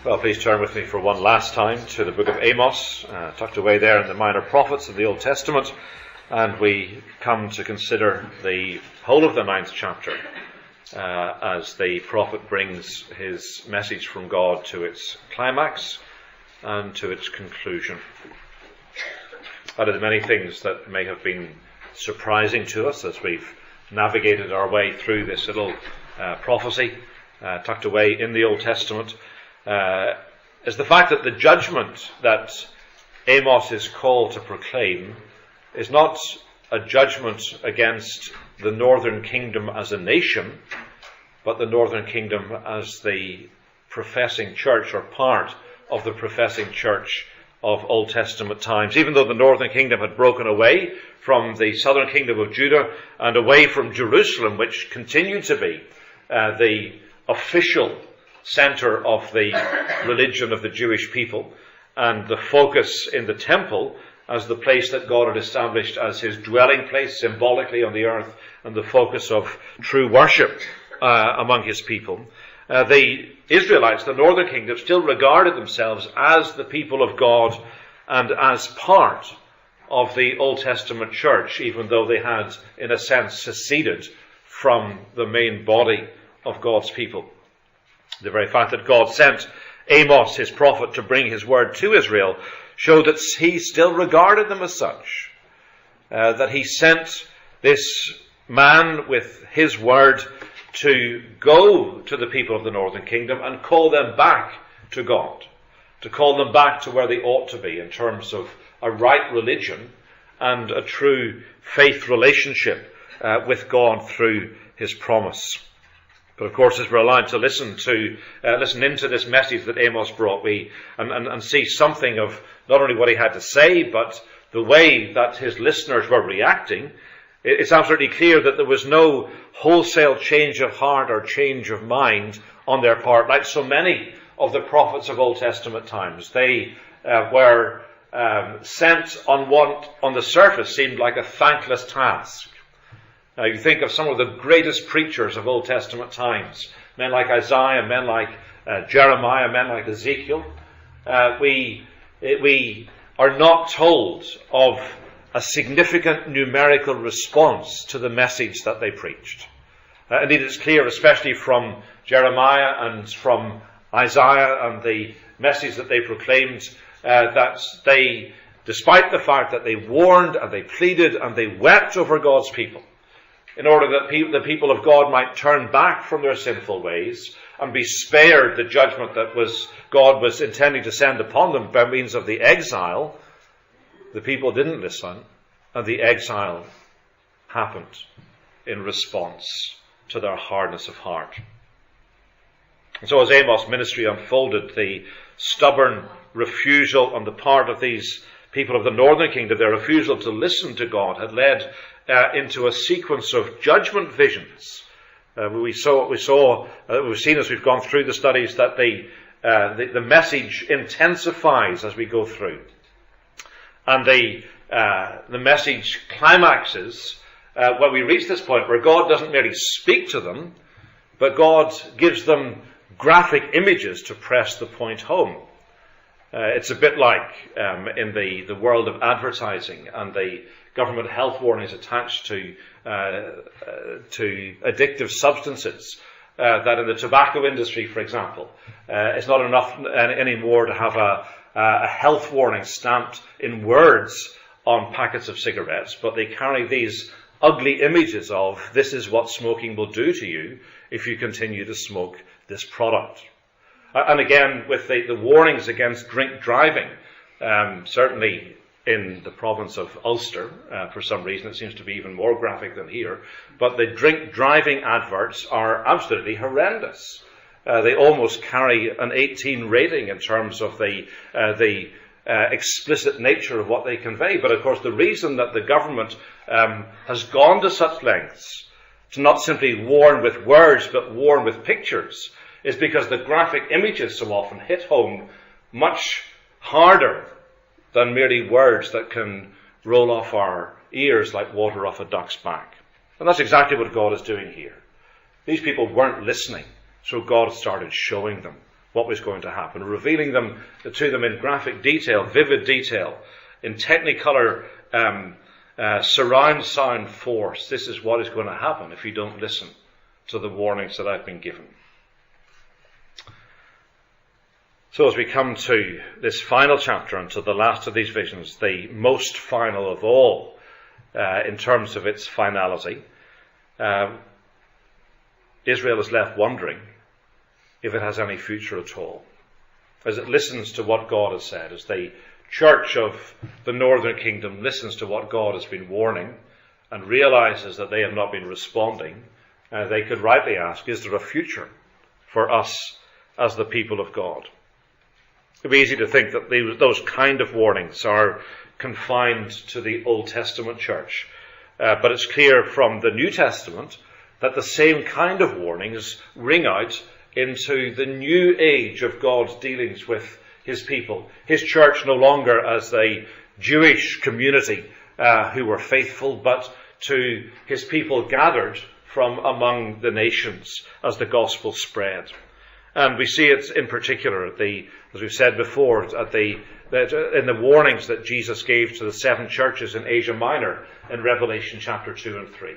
Well, please turn with me for one last time to the book of Amos, tucked away there in the minor prophets of the Old Testament, and we come to consider the whole of the 9th chapter as the prophet brings his message from God to its climax and to its conclusion. Out of the many things that may have been surprising to us as we've navigated our way through this little prophecy tucked away in the Old Testament, is the fact that the judgment that Amos is called to proclaim is not a judgment against the northern kingdom as a nation, but the northern kingdom as the professing church, or part of the professing church of Old Testament times. Even though the northern kingdom had broken away from the southern kingdom of Judah and away from Jerusalem, which continued to be the official center of the religion of the Jewish people, and the focus in the temple as the place that God had established as his dwelling place symbolically on the earth, and the focus of true worship among his people. The Israelites, the northern kingdom, still regarded themselves as the people of God and as part of the Old Testament church, even though they had, in a sense, seceded from the main body of God's people. The very fact that God sent Amos, his prophet, to bring his word to Israel showed that he still regarded them as such. That he sent this man with his word to go to the people of the northern kingdom and call them back to God, to call them back to where they ought to be in terms of a right religion and a true faith relationship with God through his promise. But of course, as we're allowed to listen into this message that Amos brought, and see something of not only what he had to say, but the way that his listeners were reacting, it's absolutely clear that there was no wholesale change of heart or change of mind on their part, like so many of the prophets of Old Testament times. They were sent on what on the surface seemed like a thankless task. Now, you think of some of the greatest preachers of Old Testament times, men like Isaiah, men like Jeremiah, men like Ezekiel. We are not told of a significant numerical response to the message that they preached. Indeed, it's clear, especially from Jeremiah and from Isaiah and the message that they proclaimed, that they, despite the fact that they warned and they pleaded and they wept over God's people, in order that the people of God might turn back from their sinful ways and be spared the judgment that God was intending to send upon them by means of the exile, the people didn't listen, and the exile happened in response to their hardness of heart. And so as Amos' ministry unfolded, the stubborn refusal on the part of these people of the northern kingdom, their refusal to listen to God, had led into a sequence of judgment visions. We've seen as we've gone through the studies that the message intensifies as we go through, and the message climaxes when we reach this point where God doesn't merely speak to them, but God gives them graphic images to press the point home. It's a bit like in the world of advertising and the government health warnings attached to addictive substances. That in the tobacco industry, for example, it's not enough anymore to have a health warning stamped in words on packets of cigarettes, but they carry these ugly images of, this is what smoking will do to you if you continue to smoke this product. And again, with the warnings against drink driving, certainly in the province of Ulster, for some reason it seems to be even more graphic than here, but the drink driving adverts are absolutely horrendous. They almost carry an 18 rating in terms of the explicit nature of what they convey. But of course, the reason that the government has gone to such lengths to not simply warn with words, but warn with pictures, is because the graphic images so often hit home much harder than merely words that can roll off our ears like water off a duck's back. And that's exactly what God is doing here. These people weren't listening, so God started showing them what was going to happen, revealing them to them in graphic detail, vivid detail, in technicolor surround sound force. This is what is going to happen if you don't listen to the warnings that I've been given. So as we come to this final chapter and to the last of these visions, the most final of all in terms of its finality, Israel is left wondering if it has any future at all. As it listens to what God has said, as the church of the northern kingdom listens to what God has been warning and realizes that they have not been responding, they could rightly ask, is there a future for us as the people of God? It would be easy to think that those kind of warnings are confined to the Old Testament church. But it's clear from the New Testament that the same kind of warnings ring out into the new age of God's dealings with his people. His church no longer as a Jewish community who were faithful, but to his people gathered from among the nations as the gospel spread. And we see it in particular, as we've said before, in the warnings that Jesus gave to the 7 churches in Asia Minor in Revelation chapter 2 and 3.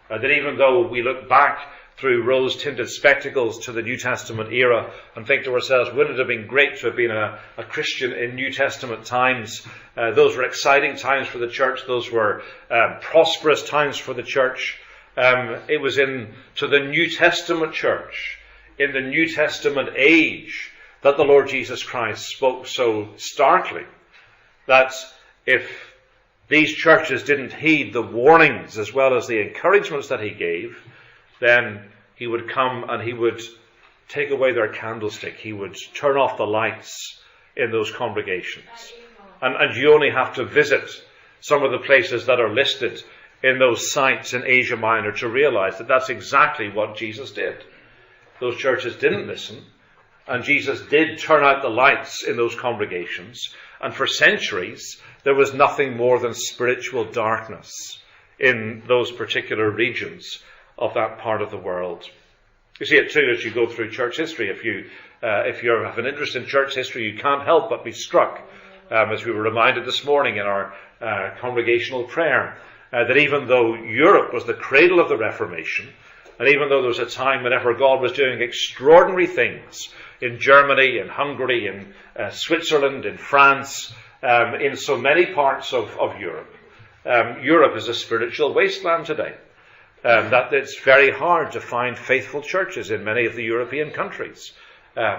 That even though we look back through rose-tinted spectacles to the New Testament era and think to ourselves, wouldn't it have been great to have been a Christian in New Testament times? Those were exciting times for the church. Those were prosperous times for the church. It was to the New Testament church, in the New Testament age, that the Lord Jesus Christ spoke so starkly that if these churches didn't heed the warnings as well as the encouragements that he gave, then he would come and he would take away their candlestick. He would turn off the lights in those congregations. And you only have to visit some of the places that are listed in those sites in Asia Minor to realize that that's exactly what Jesus did. Those churches didn't listen, and Jesus did turn out the lights in those congregations, and for centuries there was nothing more than spiritual darkness in those particular regions of that part of the world. You see it too as you go through church history. If you have an interest in church history, you can't help but be struck, as we were reminded this morning in our congregational prayer, that even though Europe was the cradle of the Reformation, and even though there was a time whenever God was doing extraordinary things in Germany, in Hungary, in Switzerland, in France, in so many parts of Europe, Europe is a spiritual wasteland today. That it's very hard to find faithful churches in many of the European countries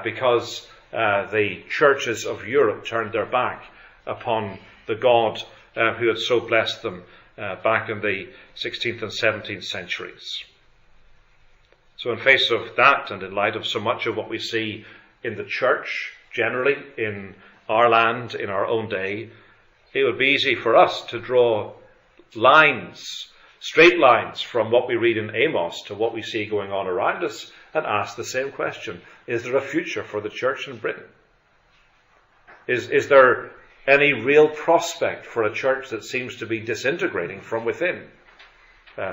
because the churches of Europe turned their back upon the God who had so blessed them back in the 16th and 17th centuries. So in face of that, and in light of so much of what we see in the church generally, in our land, in our own day, it would be easy for us to draw lines, straight lines from what we read in Amos to what we see going on around us and ask the same question. Is there a future for the church in Britain? Is there any real prospect for a church that seems to be disintegrating from within?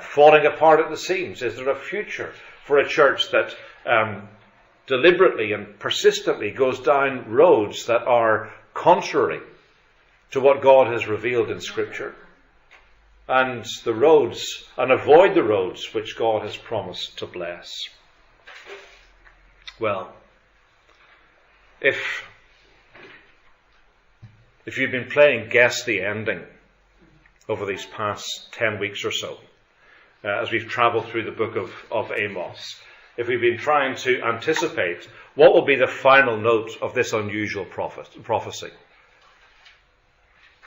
Falling apart at the seams? Is there a future for a church that deliberately and persistently goes down roads that are contrary to what God has revealed in Scripture, and avoid the roads which God has promised to bless? Well, if you've been playing Guess the Ending over these past 10 weeks or so, as we've travelled through the book of Amos, if we've been trying to anticipate what will be the final note of this unusual prophecy,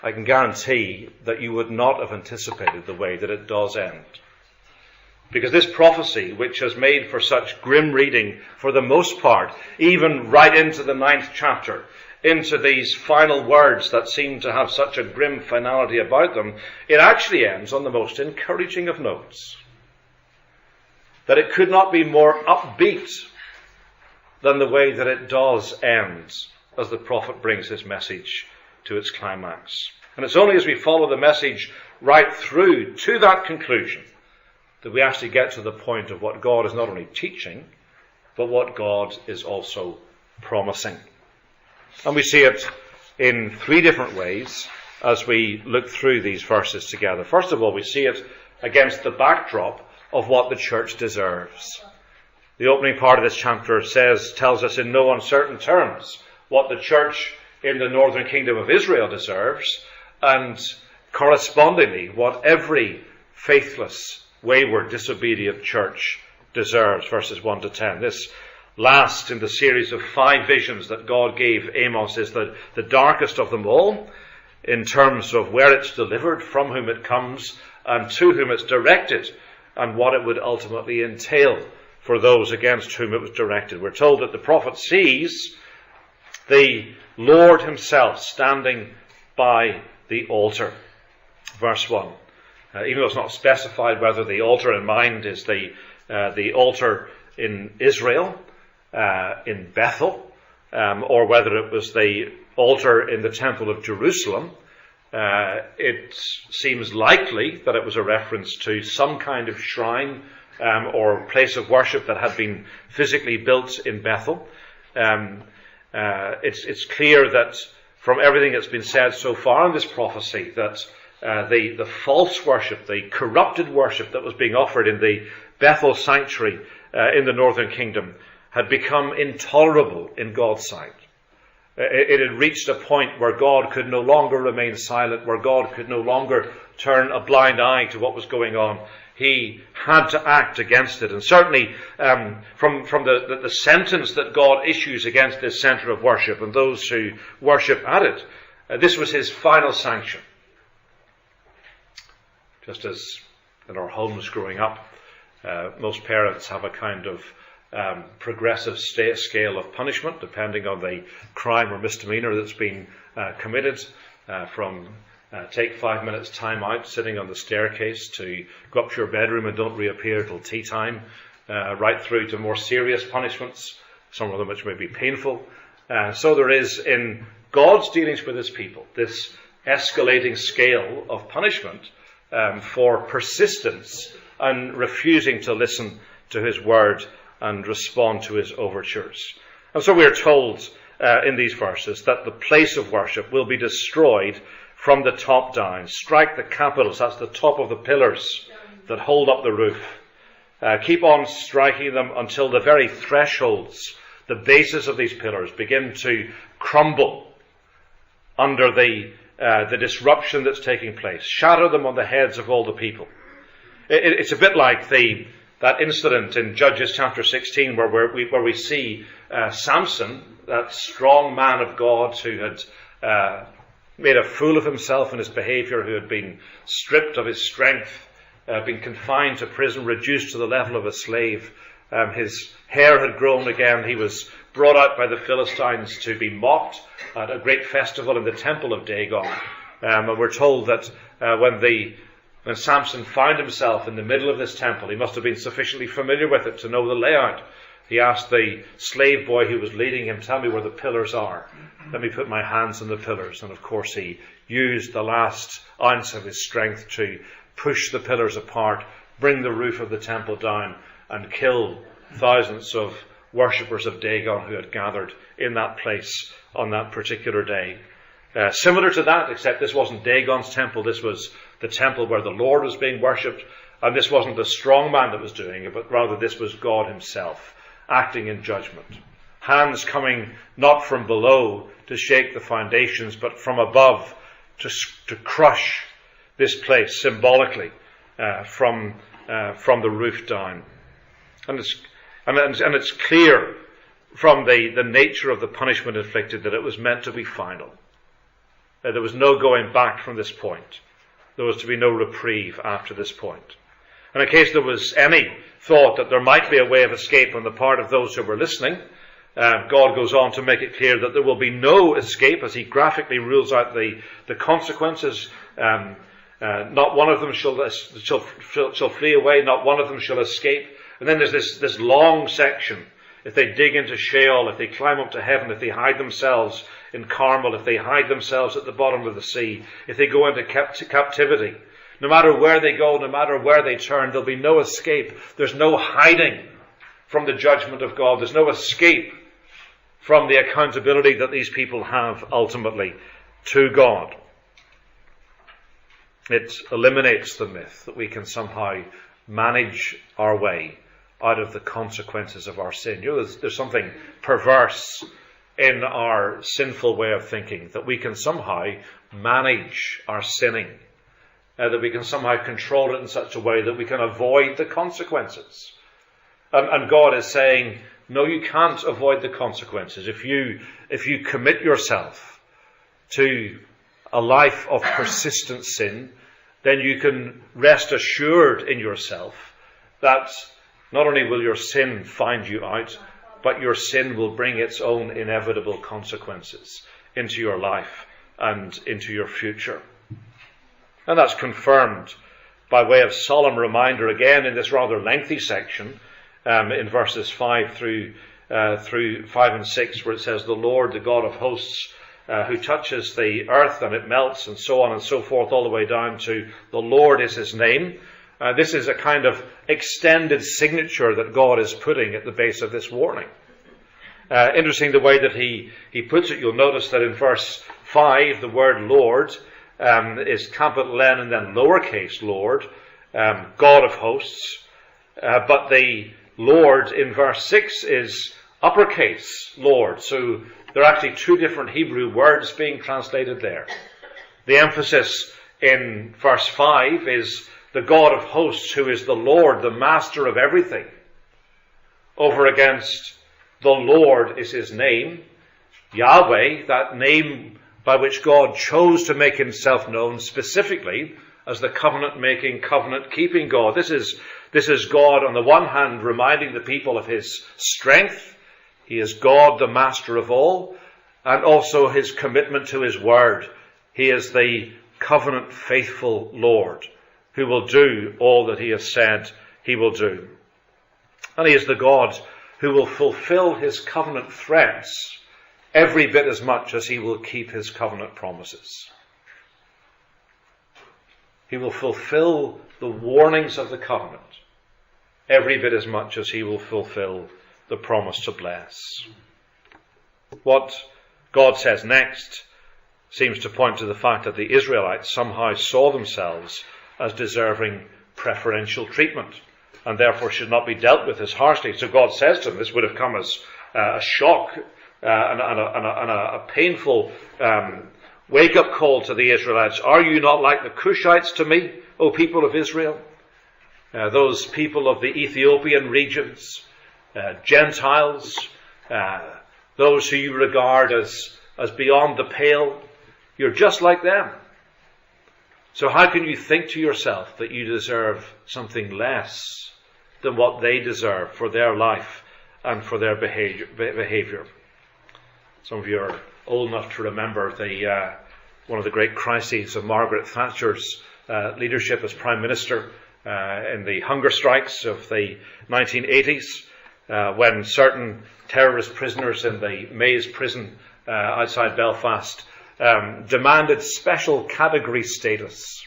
I can guarantee that you would not have anticipated the way that it does end. Because this prophecy, which has made for such grim reading for the most part, even right into the 9th chapter, into these final words that seem to have such a grim finality about them, it actually ends on the most encouraging of notes. That it could not be more upbeat than the way that it does end as the prophet brings his message to its climax. And it's only as we follow the message right through to that conclusion that we actually get to the point of what God is not only teaching, but what God is also promising. And we see it in three different ways as we look through these verses together. First of all, we see it against the backdrop of what the church deserves. The opening part of this chapter tells us in no uncertain terms what the church in the northern kingdom of Israel deserves, and correspondingly what every faithless, wayward, disobedient church deserves, verses 1 to 10. This last in the series of 5 visions that God gave Amos is the darkest of them all, in terms of where it's delivered, from whom it comes, and to whom it's directed, and what it would ultimately entail for those against whom it was directed. We're told that the prophet sees the Lord himself standing by the altar. Verse 1. Even though it's not specified whether the altar in mind is the altar in Israel, in Bethel, or whether it was the altar in the temple of Jerusalem, it seems likely that it was a reference to some kind of shrine or place of worship that had been physically built in Bethel. It's clear that from everything that's been said so far in this prophecy that the false worship, the corrupted worship that was being offered in the Bethel sanctuary in the northern kingdom had become intolerable in God's sight. It had reached a point where God could no longer remain silent, where God could no longer turn a blind eye to what was going on. He had to act against it. And certainly from the sentence that God issues against this centre of worship and those who worship at it, this was his final sanction. Just as in our homes growing up, most parents have a kind of progressive scale of punishment depending on the crime or misdemeanour that's been committed, from take 5 minutes time out sitting on the staircase to go up to your bedroom and don't reappear till tea time, right through to more serious punishments, some of them which may be painful. So there is in God's dealings with his people this escalating scale of punishment for persistence and refusing to listen to his word and respond to his overtures. And so we are told in these verses that the place of worship will be destroyed from the top down. Strike the capitals, that's the top of the pillars that hold up the roof. Keep on striking them until the very thresholds, the bases of these pillars, begin to crumble under the disruption that's taking place. Shatter them on the heads of all the people. It's a bit like that incident in Judges chapter 16 where we see Samson, that strong man of God who had made a fool of himself in his behaviour, who had been stripped of his strength, been confined to prison, reduced to the level of a slave. His hair had grown again. He was brought out by the Philistines to be mocked at a great festival in the temple of Dagon. And we're told that when Samson found himself in the middle of this temple, he must have been sufficiently familiar with it to know the layout. He asked the slave boy who was leading him, "Tell me where the pillars are. Let me put my hands on the pillars." And of course he used the last ounce of his strength to push the pillars apart, bring the roof of the temple down, and kill thousands of worshippers of Dagon who had gathered in that place on that particular day. Similar to that, except this wasn't Dagon's temple, this was the temple where the Lord was being worshipped, and this wasn't the strong man that was doing it, but rather this was God himself acting in judgment. Hands coming not from below to shake the foundations, but from above to crush this place symbolically from the roof down. And it's clear from the nature of the punishment inflicted that it was meant to be final. There was no going back from this point. There was to be no reprieve after this point. And in case there was any thought that there might be a way of escape on the part of those who were listening, God goes on to make it clear that there will be no escape as he graphically rules out the consequences. Not one of them shall flee away, not one of them shall escape. And then there's this long section. If they dig into Sheol, if they climb up to heaven, if they hide themselves in Carmel, if they hide themselves at the bottom of the sea, if they go into captivity, no matter where they go, no matter where they turn, there'll be no escape. There's no hiding from the judgment of God. There's no escape from the accountability that these people have ultimately to God. It eliminates the myth that we can somehow manage our way out of the consequences of our sin. There's something perverse in our sinful way of thinking, that we can somehow manage our sinning, that we can somehow control it in such a way that we can avoid the consequences. And God is saying, no, you can't avoid the consequences. If you commit yourself to a life of persistent sin, then you can rest assured in yourself that not only will your sin find you out, but your sin will bring its own inevitable consequences into your life and into your future. And that's confirmed by way of solemn reminder again in this rather lengthy section, in verses 5 through 5 and 6, where it says, "The Lord, the God of hosts, who touches the earth and it melts," and so on and so forth, all the way down to "the Lord is his name." This is a kind of extended signature that God is putting at the base of this warning. Interesting the way that he puts it. You'll notice that in verse 5, the word Lord is capital N and then lowercase Lord, God of hosts. But the Lord in verse 6 is uppercase Lord. So there are actually two different Hebrew words being translated there. The emphasis in verse 5 is the God of hosts, who is the Lord, the master of everything, over against the Lord is his name, Yahweh, that name by which God chose to make himself known specifically as the covenant-making, covenant-keeping God. This is God, on the one hand, reminding the people of his strength. He is God, the master of all, and also his commitment to his word. He is the covenant-faithful Lord, who will do all that he has said he will do. And he is the God who will fulfill his covenant threats every bit as much as he will keep his covenant promises. He will fulfill the warnings of the covenant every bit as much as he will fulfill the promise to bless. What God says next seems to point to the fact that the Israelites somehow saw themselves as deserving preferential treatment, and therefore should not be dealt with as harshly. So God says to them, this would have come as a shock and a painful wake-up call to the Israelites. Are you not like the Cushites to me, O people of Israel? Those people of the Ethiopian regions, Gentiles, those who you regard as beyond the pale, you're just like them. So how can you think to yourself that you deserve something less than what they deserve for their life and for their behavior? Some of you are old enough to remember one of the great crises of Margaret Thatcher's leadership as Prime Minister in the hunger strikes of the 1980s, when certain terrorist prisoners in the Maze prison outside Belfast demanded special category status.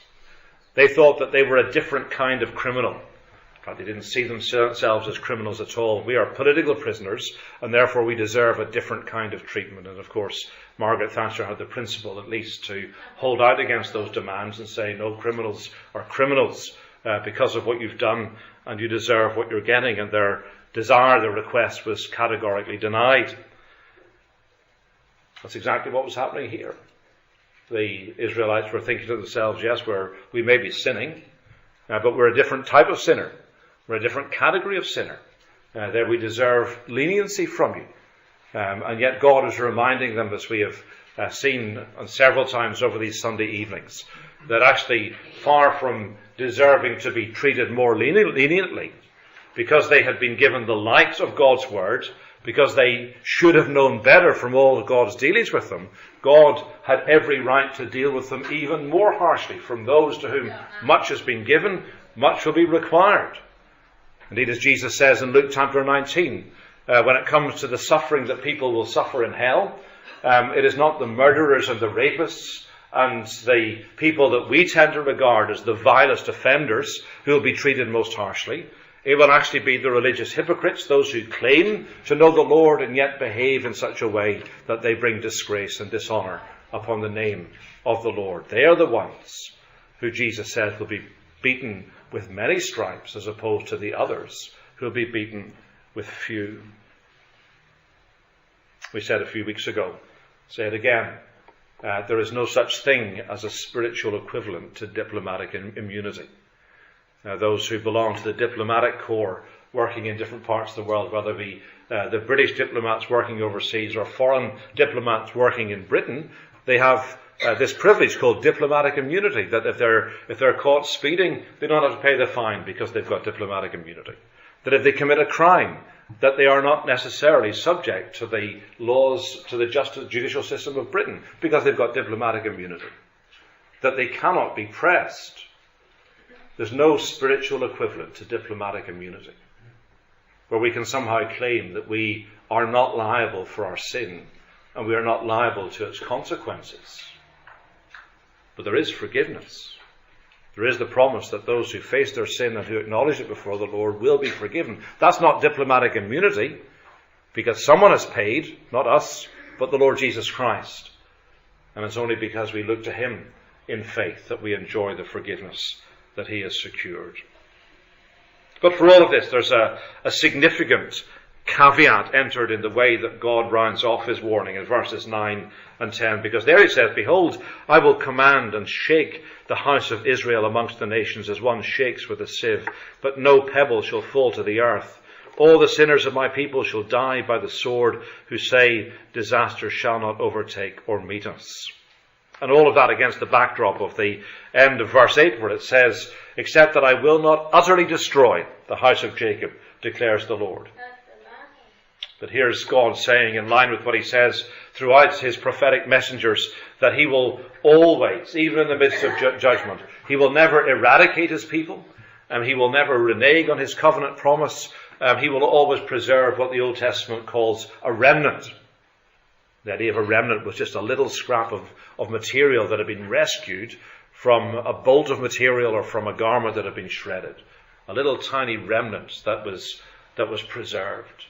They thought that they were a different kind of criminal. In fact, they didn't see themselves as criminals at all. We are political prisoners, and therefore we deserve a different kind of treatment. And of course, Margaret Thatcher had the principle, at least, to hold out against those demands and say, no, criminals are criminals because of what you've done, and you deserve what you're getting. And their desire, their request was categorically denied. That's exactly what was happening here. The Israelites were thinking to themselves, yes, we may be sinning, but we're a different type of sinner. We're a different category of sinner. There we deserve leniency from you. And yet God is reminding them, as we have seen several times over these Sunday evenings, that actually far from deserving to be treated more leniently, because they had been given the light of God's word, because they should have known better from all of God's dealings with them, God had every right to deal with them even more harshly. From those to whom much has been given, much will be required. Indeed, as Jesus says in Luke chapter 19, when it comes to the suffering that people will suffer in hell, it is not the murderers and the rapists and the people that we tend to regard as the vilest offenders who will be treated most harshly. It will actually be the religious hypocrites, those who claim to know the Lord and yet behave in such a way that they bring disgrace and dishonour upon the name of the Lord. They are the ones who Jesus says will be beaten with many stripes, as opposed to the others who will be beaten with few. We said a few weeks ago, say it again, there is no such thing as a spiritual equivalent to diplomatic immunity. Those who belong to the diplomatic corps working in different parts of the world, whether it be the British diplomats working overseas or foreign diplomats working in Britain, they have this privilege called diplomatic immunity, that if they're caught speeding, they don't have to pay the fine because they've got diplomatic immunity. That if they commit a crime, that they are not necessarily subject to the laws, to the judicial system of Britain, because they've got diplomatic immunity. That they cannot be pressed. There's no spiritual equivalent to diplomatic immunity, where we can somehow claim that we are not liable for our sin and we are not liable to its consequences. But there is forgiveness. There is the promise that those who face their sin and who acknowledge it before the Lord will be forgiven. That's not diplomatic immunity, because someone has paid, not us, but the Lord Jesus Christ. And it's only because we look to him in faith that we enjoy the forgiveness that he has secured. But for all of this, there's a significant caveat entered in the way that God rounds off his warning in verses 9 and 10, because there he says, "Behold, I will command and shake the house of Israel amongst the nations as one shakes with a sieve, but no pebble shall fall to the earth. All the sinners of my people shall die by the sword, who say, disaster shall not overtake or meet us." And all of that against the backdrop of the end of verse 8, where it says, "Except that I will not utterly destroy the house of Jacob, declares the Lord." But here's God saying, in line with what he says throughout his prophetic messengers, that he will always, even in the midst of judgment, he will never eradicate his people, and he will never renege on his covenant promise. He will always preserve what the Old Testament calls a remnant. The idea of a remnant was just a little scrap of material that had been rescued from a bolt of material or from a garment that had been shredded. A little tiny remnant that was preserved.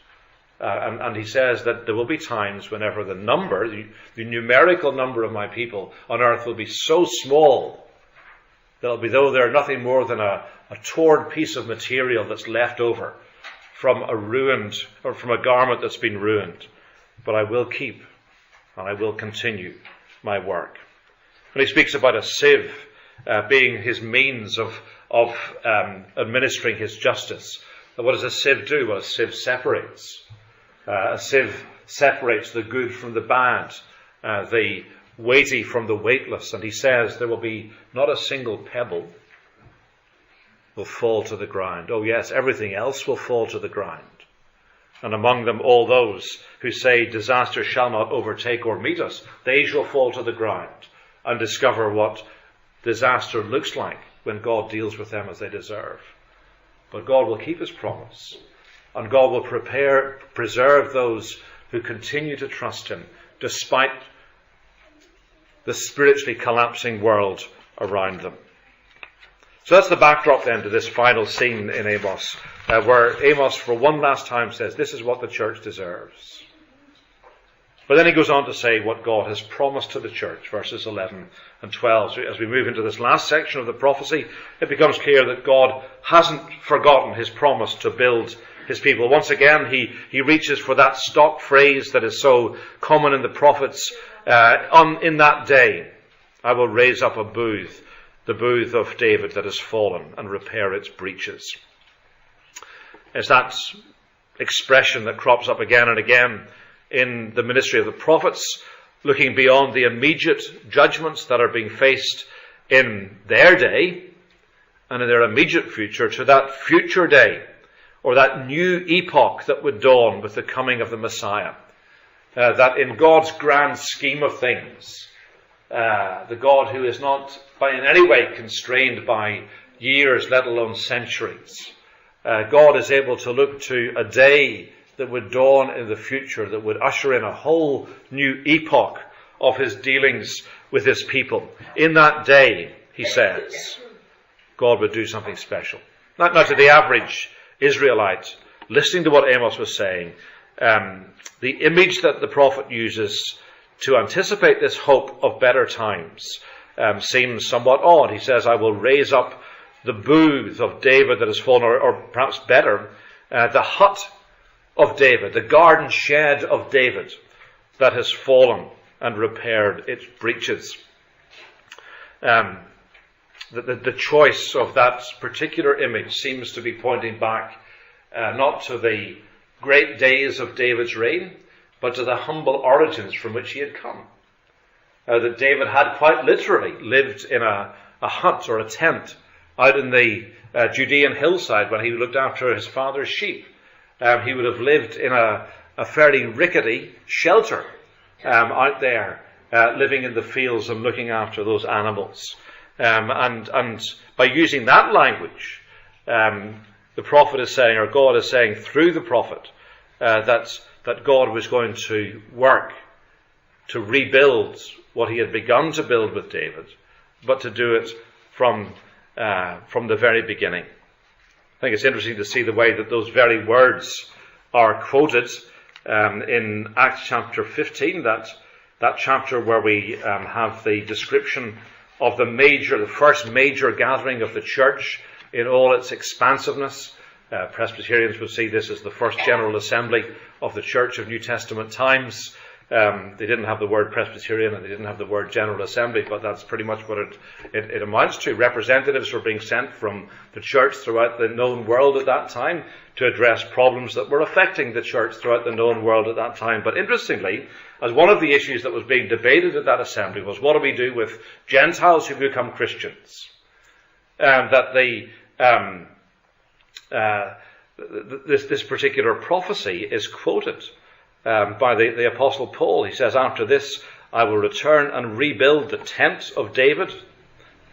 And he says that there will be times whenever the numerical number of my people on earth will be so small that it'll be though they're nothing more than a torn piece of material that's left over from a ruined, or from a garment that's been ruined. But I will keep and I will continue my work. When he speaks about a sieve being his means of administering his justice, what does a sieve do? Well, a sieve separates. A sieve separates the good from the bad, the weighty from the weightless. And he says there will be not a single pebble will fall to the ground. Oh yes, everything else will fall to the ground. And among them all those who say disaster shall not overtake or meet us, they shall fall to the ground and discover what disaster looks like when God deals with them as they deserve. But God will keep his promise. And God will preserve those who continue to trust him despite the spiritually collapsing world around them. So that's the backdrop then to this final scene in Amos, where Amos for one last time says, this is what the church deserves. But then he goes on to say what God has promised to the church, verses 11 and 12. So as we move into this last section of the prophecy, it becomes clear that God hasn't forgotten his promise to build his people. Once again, he reaches for that stock phrase that is so common in the prophets. In that day, I will raise up a booth, the booth of David that has fallen, and repair its breaches. It's that expression that crops up again and again in the ministry of the prophets, looking beyond the immediate judgments that are being faced in their day and in their immediate future to that future day, or that new epoch that would dawn with the coming of the Messiah. That in God's grand scheme of things, the God who is not in any way constrained by years, let alone centuries, God is able to look to a day that would dawn in the future, that would usher in a whole new epoch of his dealings with his people. In that day, he says, God would do something special. Not to the average Israelite, listening to what Amos was saying, the image that the prophet uses to anticipate this hope of better times seems somewhat odd. He says, I will raise up the booth of David that has fallen, or perhaps better, the hut of David, the garden shed of David that has fallen and repaired its breaches. The choice of that particular image seems to be pointing back not to the great days of David's reign, but to the humble origins from which he had come. That David had quite literally lived in a hut or a tent out in the Judean hillside when he looked after his father's sheep. He would have lived in a fairly rickety shelter out there, living in the fields and looking after those animals. And by using that language, the prophet is saying, or God is saying through the prophet, that God was going to work to rebuild what he had begun to build with David, but to do it from the very beginning. I think it's interesting to see the way that those very words are quoted in Acts chapter 15, that chapter where we have the description of the first major gathering of the church in all its expansiveness. Presbyterians would see this as the first general assembly of the church of New Testament times. They didn't have the word Presbyterian and they didn't have the word General Assembly, but that's pretty much what it amounts to. Representatives were being sent from the church throughout the known world at that time to address problems that were affecting the church throughout the known world at that time. But interestingly, as one of the issues that was being debated at that assembly was, what do we do with Gentiles who become Christians? This particular prophecy is quoted by the Apostle Paul. He says, after this I will return and rebuild the tent of David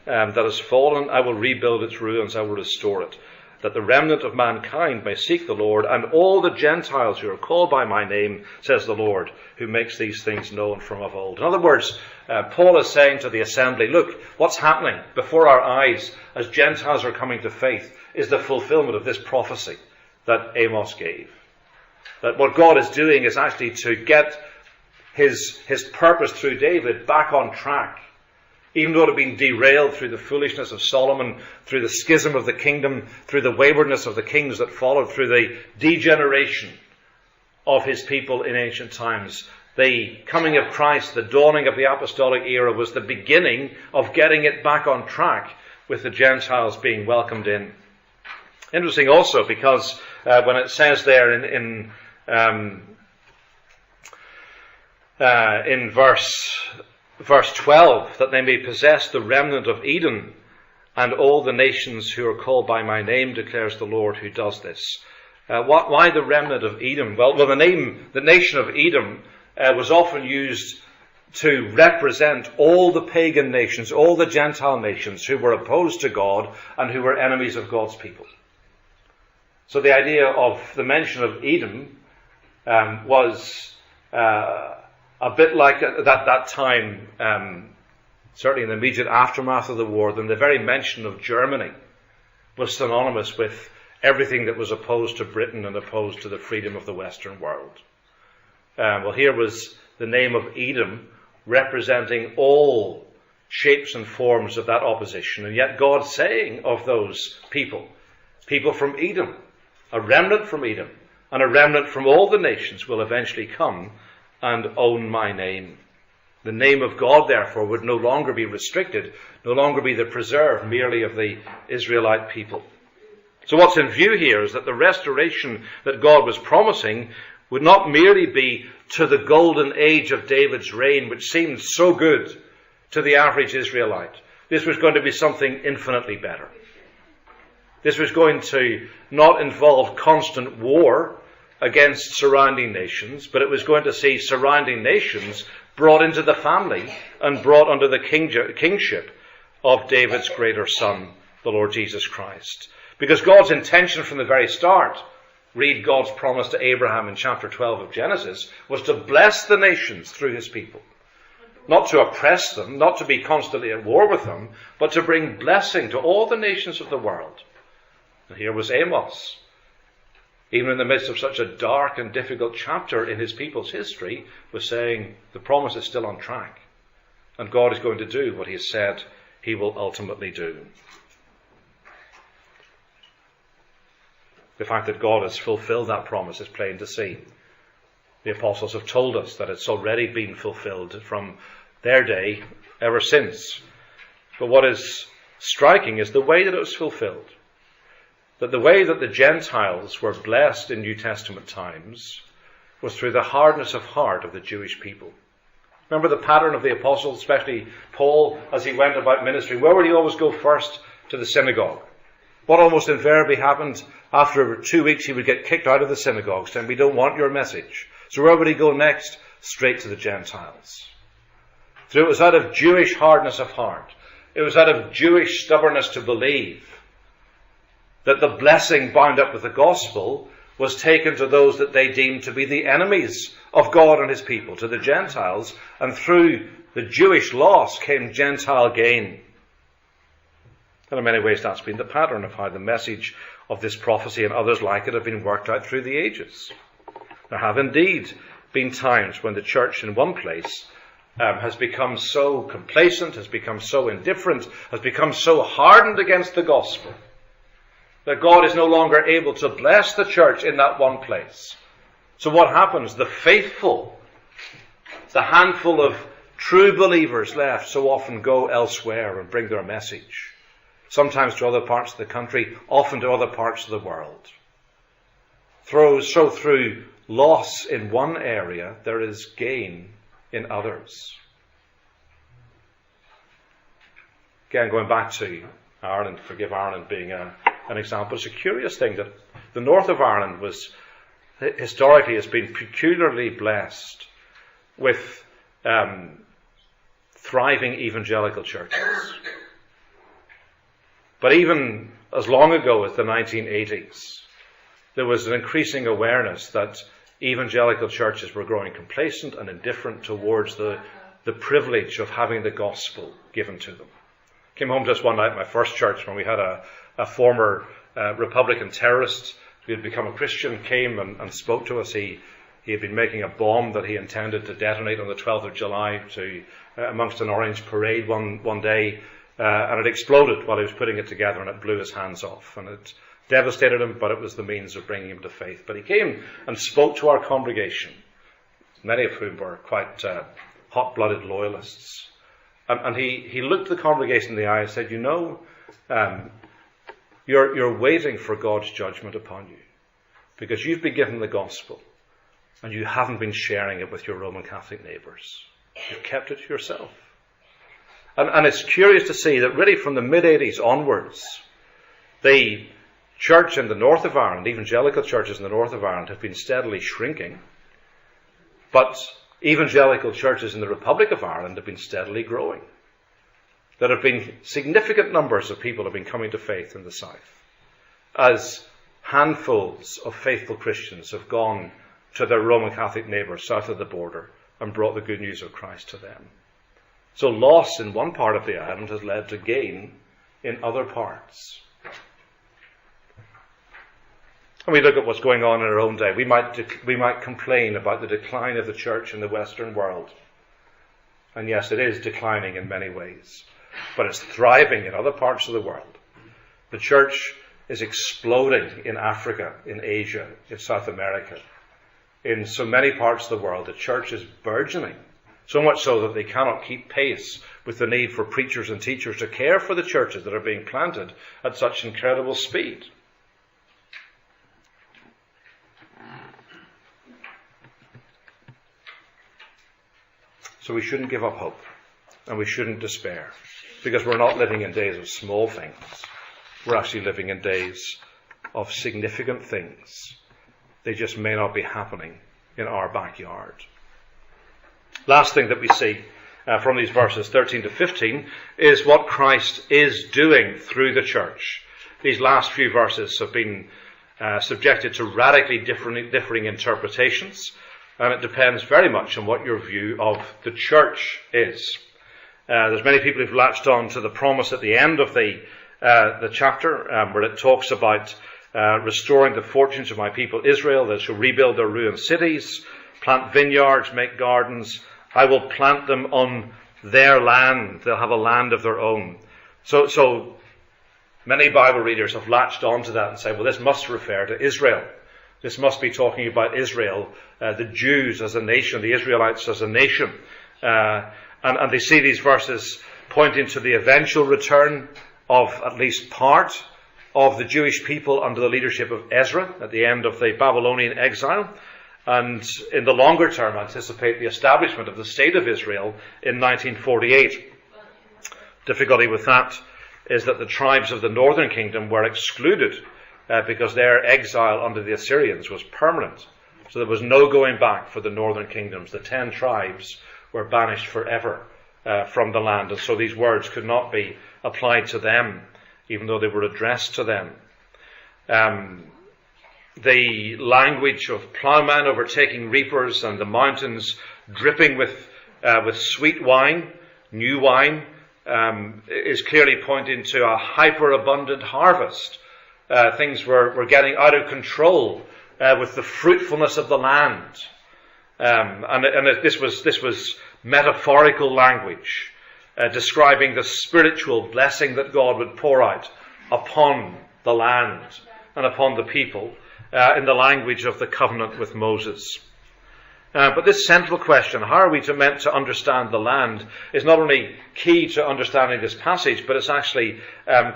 that has fallen. I will rebuild its ruins. I will restore it, that the remnant of mankind may seek the Lord, and all the Gentiles who are called by my name, says the Lord, who makes these things known from of old. In other words, Paul is saying to the assembly, look, what's happening before our eyes as Gentiles are coming to faith is the fulfillment of this prophecy that Amos gave. That what God is doing is actually to get his purpose through David back on track. Even though it had been derailed through the foolishness of Solomon, through the schism of the kingdom, through the waywardness of the kings that followed, through the degeneration of his people in ancient times, the coming of Christ, the dawning of the apostolic era, was the beginning of getting it back on track with the Gentiles being welcomed in. Interesting also because when it says there in verse 12, that they may possess the remnant of Edom and all the nations who are called by my name, declares the Lord who does this. Why the remnant of Edom? Well, the nation of Edom was often used to represent all the pagan nations, all the Gentile nations who were opposed to God and who were enemies of God's people. So the idea of the mention of Edom was a bit like at that time, certainly in the immediate aftermath of the war, then the very mention of Germany was synonymous with everything that was opposed to Britain and opposed to the freedom of the Western world. Well, here was the name of Edom representing all shapes and forms of that opposition, and yet God saying of those people from Edom, a remnant from Edom, and a remnant from all the nations will eventually come and own my name. The name of God, therefore, would no longer be restricted, no longer be the preserve merely of the Israelite people. So what's in view here is that the restoration that God was promising would not merely be to the golden age of David's reign, which seemed so good to the average Israelite. This was going to be something infinitely better. This was going to not involve constant war against surrounding nations, but it was going to see surrounding nations brought into the family and brought under the kingship of David's greater son, the Lord Jesus Christ. Because God's intention from the very start, read God's promise to Abraham in chapter 12 of Genesis, was to bless the nations through his people. Not to oppress them, not to be constantly at war with them, but to bring blessing to all the nations of the world. And here was Amos even in the midst of such a dark and difficult chapter in his people's history, was saying the promise is still on track. And God is going to do what he has said he will ultimately do. The fact that God has fulfilled that promise is plain to see. The apostles have told us that it's already been fulfilled from their day ever since. But what is striking is the way that it was fulfilled. That the way that the Gentiles were blessed in New Testament times was through the hardness of heart of the Jewish people. Remember the pattern of the apostles, especially Paul, as he went about ministry. Where would he always go first? To the synagogue. What almost invariably happened, after 2 weeks he would get kicked out of the synagogue, saying, we don't want your message. So where would he go next? Straight to the Gentiles. So it was out of Jewish hardness of heart. It was out of Jewish stubbornness to believe that the blessing bound up with the gospel was taken to those that they deemed to be the enemies of God and his people, to the Gentiles, and through the Jewish loss came Gentile gain. And in many ways that's been the pattern of how the message of this prophecy and others like it have been worked out through the ages. There have indeed been times when the church in one place has become so complacent, has become so indifferent, has become so hardened against the gospel, that God is no longer able to bless the church in that one place. So what happens? The faithful, the handful of true believers left, so often go elsewhere and bring their message. Sometimes to other parts of the country, often to other parts of the world. So through loss in one area, there is gain in others. Again, going back to Ireland, forgive Ireland being an example, it's a curious thing that the north of Ireland historically has been peculiarly blessed with thriving evangelical churches. But even as long ago as the 1980s, there was an increasing awareness that evangelical churches were growing complacent and indifferent towards the privilege of having the gospel given to them. Came home just one night at my first church when we had a former Republican terrorist who had become a Christian, came and spoke to us. He had been making a bomb that he intended to detonate on the 12th of July amongst an orange parade one day. And it exploded while he was putting it together, and it blew his hands off. And it devastated him, but it was the means of bringing him to faith. But he came and spoke to our congregation, many of whom were quite hot-blooded loyalists. And he looked the congregation in the eye and said, you're waiting for God's judgment upon you, because you've been given the gospel, and you haven't been sharing it with your Roman Catholic neighbours. You've kept it to yourself. And it's curious to see that really from the mid-80s onwards, the church in the north of Ireland, evangelical churches in the north of Ireland, have been steadily shrinking. But evangelical churches in the Republic of Ireland have been steadily growing. There have been significant numbers of people who have been coming to faith in the south, as handfuls of faithful Christians have gone to their Roman Catholic neighbours south of the border and brought the good news of Christ to them. So loss in one part of the island has led to gain in other parts. And we look at what's going on in our own day. We might complain about the decline of the church in the Western world. And yes, it is declining in many ways. But it's thriving in other parts of the world. The church is exploding in Africa, in Asia, in South America. In so many parts of the world, the church is burgeoning. So much so that they cannot keep pace with the need for preachers and teachers to care for the churches that are being planted at such incredible speed. So we shouldn't give up hope, and we shouldn't despair, because we're not living in days of small things. We're actually living in days of significant things. They just may not be happening in our backyard. Last thing that we see from these verses 13 to 15 is what Christ is doing through the church. These last few verses have been subjected to radically differing interpretations, and it depends very much on what your view of the church is. There's many people who've latched on to the promise at the end of the chapter, where it talks about restoring the fortunes of my people Israel. They shall rebuild their ruined cities, plant vineyards, make gardens. I will plant them on their land. They'll have a land of their own. So many Bible readers have latched onto that and say, well, this must refer to Israel. This must be talking about Israel, the Jews as a nation, the Israelites as a nation. And they see these verses pointing to the eventual return of at least part of the Jewish people under the leadership of Ezra at the end of the Babylonian exile. And in the longer term, anticipate the establishment of the state of Israel in 1948. Difficulty with that is that the tribes of the northern kingdom were excluded because their exile under the Assyrians was permanent. So there was no going back for the northern kingdoms. The 10 tribes were banished forever from the land. And so these words could not be applied to them, even though they were addressed to them. The language of plowmen overtaking reapers and the mountains dripping with sweet wine, new wine, is clearly pointing to a hyper-abundant harvest. Things were getting out of control with the fruitfulness of the land. This was metaphorical language, describing the spiritual blessing that God would pour out upon the land and upon the people in the language of the covenant with Moses. But this central question, how are we meant to understand the land, is not only key to understanding this passage, but it's actually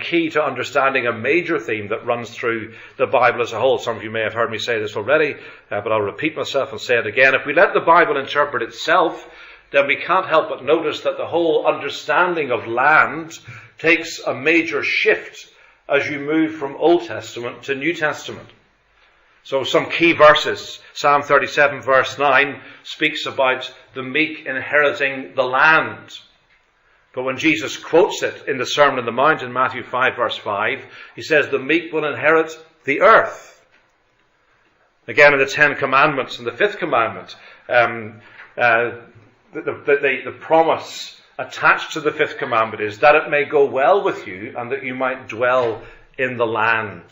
key to understanding a major theme that runs through the Bible as a whole. Some of you may have heard me say this already, but I'll repeat myself and say it again. If we let the Bible interpret itself, then we can't help but notice that the whole understanding of land takes a major shift as you move from Old Testament to New Testament. So some key verses. Psalm 37 verse 9 speaks about the meek inheriting the land. But when Jesus quotes it in the Sermon on the Mount in Matthew 5 verse 5, he says the meek will inherit the earth. Again in the 10 Commandments and the 5th Commandment, the promise attached to the 5th Commandment is that it may go well with you and that you might dwell in the land.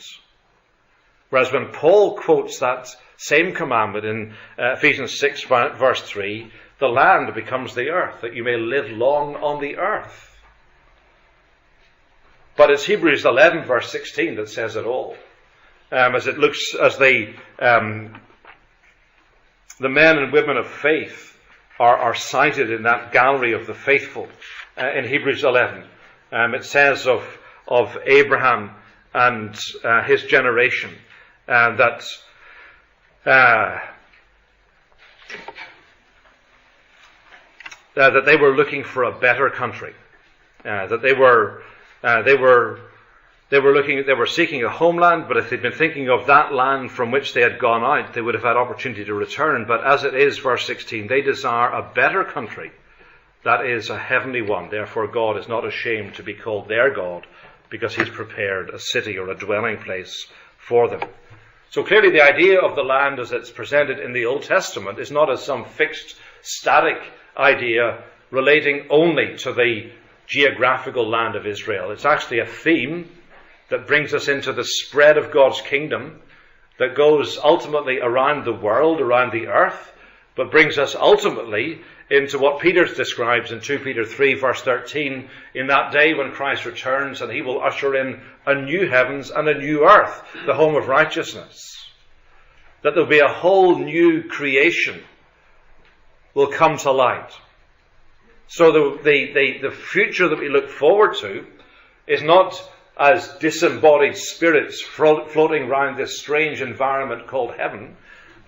Whereas when Paul quotes that same commandment in Ephesians 6 verse 3, the land becomes the earth, that you may live long on the earth. But it's Hebrews 11 verse 16 that says it all. As the men and women of faith are cited in that gallery of the faithful in Hebrews 11. It says of Abraham and his generation, that they were looking for a better country, that they were seeking a homeland, but if they'd been thinking of that land from which they had gone out, they would have had opportunity to return. But as it is, verse 16, they desire a better country, that is a heavenly one. Therefore God is not ashamed to be called their God, because he's prepared a city or a dwelling place for them. So clearly the idea of the land as it's presented in the Old Testament is not as some fixed, static idea relating only to the geographical land of Israel. It's actually a theme that brings us into the spread of God's kingdom that goes ultimately around the world, around the earth, but brings us ultimately into what Peter describes in 2 Peter 3 verse 13, in that day when Christ returns and he will usher in a new heavens and a new earth, the home of righteousness. That there'll be a whole new creation will come to light. So the future that we look forward to is not as disembodied spirits floating around this strange environment called heaven,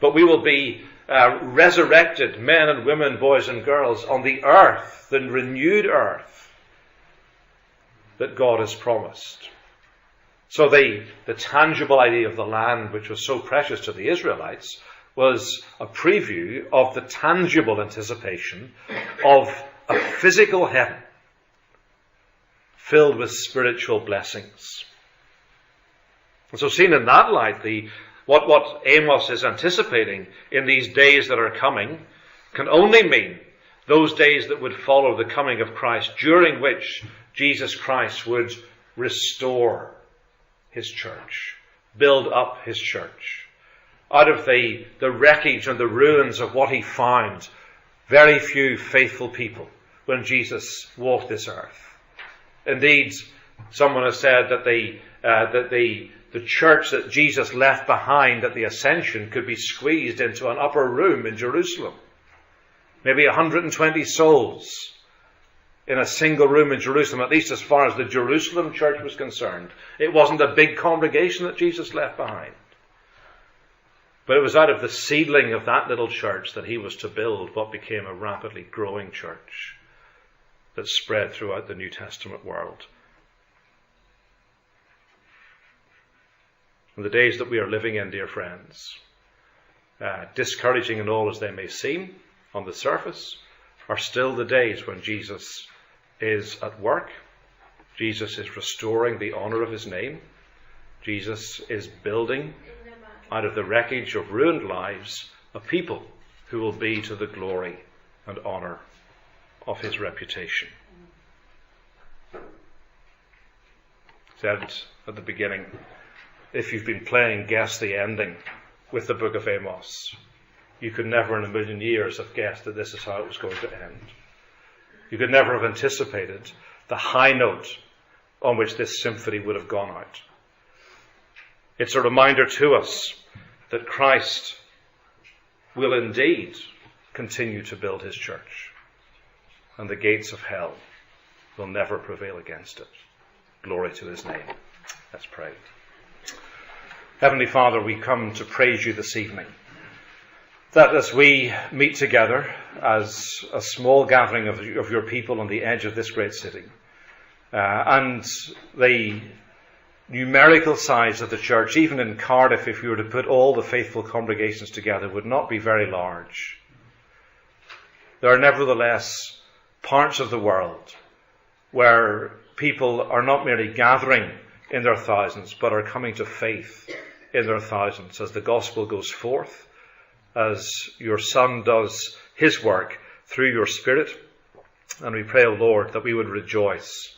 but we will be resurrected men and women, boys and girls, on the earth, the renewed earth that God has promised. So the tangible idea of the land, which was so precious to the Israelites, was a preview of the tangible anticipation of a physical heaven filled with spiritual blessings. And so seen in that light, what Amos is anticipating in these days that are coming can only mean those days that would follow the coming of Christ, during which Jesus Christ would restore his church, build up his church. Out of the wreckage and the ruins of what he found, very few faithful people when Jesus walked this earth. Indeed, someone has said that the church that Jesus left behind at the ascension could be squeezed into an upper room in Jerusalem. Maybe 120 souls in a single room in Jerusalem, at least as far as the Jerusalem church was concerned. It wasn't a big congregation that Jesus left behind. But it was out of the seedling of that little church that he was to build what became a rapidly growing church that spread throughout the New Testament world. In the days that we are living in, dear friends, discouraging and all as they may seem on the surface, are still the days when Jesus is at work. Jesus is restoring the honour of his name. Jesus is building out of the wreckage of ruined lives a people who will be to the glory and honour of his reputation. Said at the beginning, if you've been playing Guess the Ending with the book of Amos, you could never in a million years have guessed that this is how it was going to end. You could never have anticipated the high note on which this symphony would have gone out. It's a reminder to us that Christ will indeed continue to build his church, and the gates of hell will never prevail against it. Glory to his name. Let's pray. Heavenly Father, we come to praise you this evening, that as we meet together as a small gathering of your people on the edge of this great city, and the numerical size of the church, even in Cardiff, if you were to put all the faithful congregations together, would not be very large. There are nevertheless parts of the world where people are not merely gathering in their thousands, but are coming to faith in their thousands as the gospel goes forth, as your Son does his work through your Spirit. And we pray, O Lord, that we would rejoice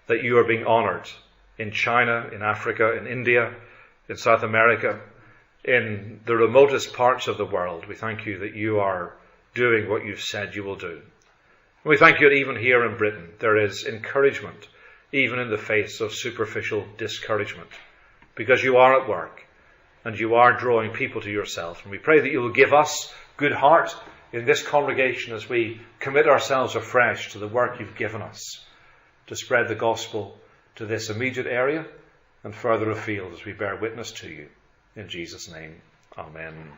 that you are being honoured in China, in Africa, in India, in South America, in the remotest parts of the world. We thank you that you are doing what you've said you will do. And we thank you that even here in Britain there is encouragement, even in the face of superficial discouragement, because you are at work and you are drawing people to yourself. And we pray that you will give us good heart in this congregation as we commit ourselves afresh to the work you've given us to spread the gospel to this immediate area and further afield as we bear witness to you. In Jesus' name, amen.